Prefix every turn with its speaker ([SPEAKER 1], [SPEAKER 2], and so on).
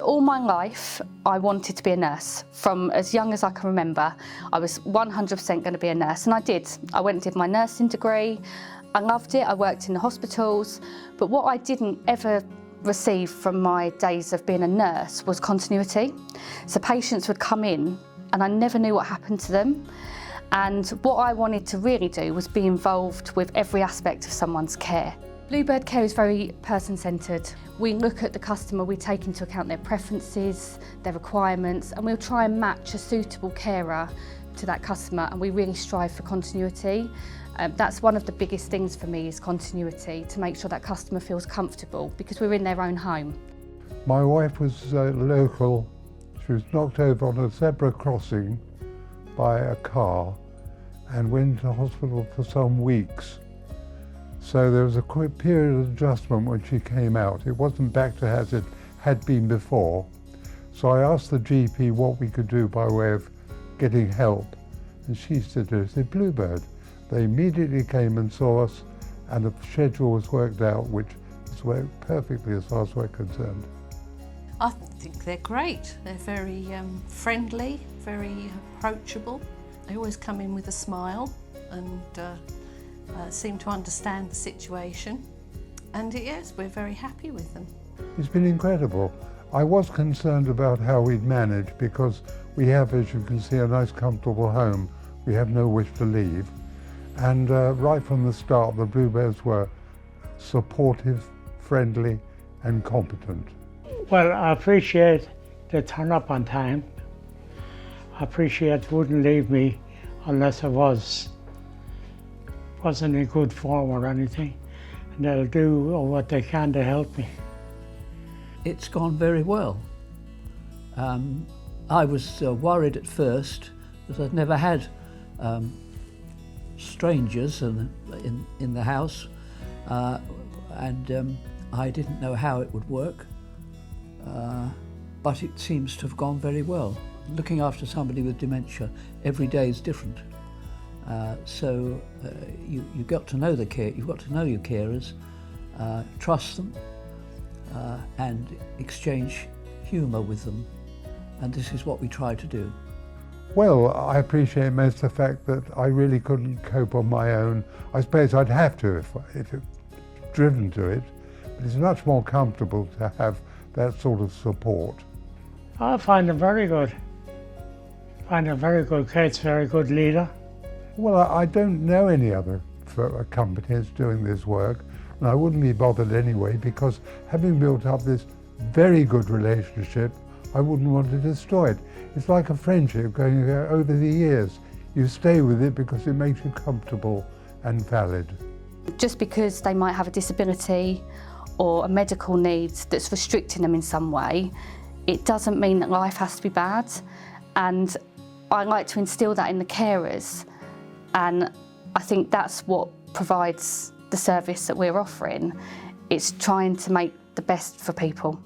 [SPEAKER 1] All my life, I wanted to be a nurse. From as young as I can remember, I was 100% going to be a nurse, and I did. I went and did my nursing degree. I loved it. I worked in the hospitals, but what I didn't ever receive from my days of being a nurse was continuity. So patients would come in and I never knew what happened to them. And what I wanted to really do was be involved with every aspect of someone's care. Bluebird Care is very person-centred. We look at the customer, we take into account their preferences, their requirements, and we'll try and match a suitable carer to that customer, and we really strive for continuity. That's one of the biggest things for me, is continuity, to make sure that customer feels comfortable because we're in their own home.
[SPEAKER 2] My wife was local. She was knocked over on a zebra crossing by a car and went to hospital for some weeks. So there was a quick period of adjustment when she came out. It wasn't back to as it had been before. So I asked the GP what we could do by way of getting help. And she said, Bluebird. They immediately came and saw us, and the schedule was worked out, which has worked perfectly as far as we're concerned.
[SPEAKER 3] I think they're great. They're very friendly, very approachable. They always come in with a smile and seem to understand the situation. And yes, we're very happy with them.
[SPEAKER 2] It's been incredible. I was concerned about how we'd manage because we have, as you can see, a nice comfortable home. We have no wish to leave. And right from the start, the Bluebirds were supportive, friendly and competent.
[SPEAKER 4] Well, I appreciate they turn up on time. I appreciate they wouldn't leave me unless I wasn't in good form or anything. And they'll do what they can to help me.
[SPEAKER 5] It's gone very well. I was worried at first because I'd never had strangers in the house, and I didn't know how it would work, but it seems to have gone very well. Looking after somebody with dementia every day is different, so you've got to know you've got to know your carers, trust them, and exchange humour with them, and this is what we try to do.
[SPEAKER 2] Well, I appreciate most the fact that I really couldn't cope on my own. I suppose I'd have to if it driven to it, but it's much more comfortable to have that sort of support.
[SPEAKER 4] I find them very good. I find them very good. Kate's a very good leader.
[SPEAKER 2] Well, I don't know any other companies doing this work, and I wouldn't be bothered anyway because having built up this very good relationship, I wouldn't want to destroy it. It's like a friendship going over the years. You stay with it because it makes you comfortable and valid.
[SPEAKER 1] Just because they might have a disability or a medical need that's restricting them in some way, it doesn't mean that life has to be bad. And I like to instill that in the carers. And I think that's what provides the service that we're offering. It's trying to make the best for people.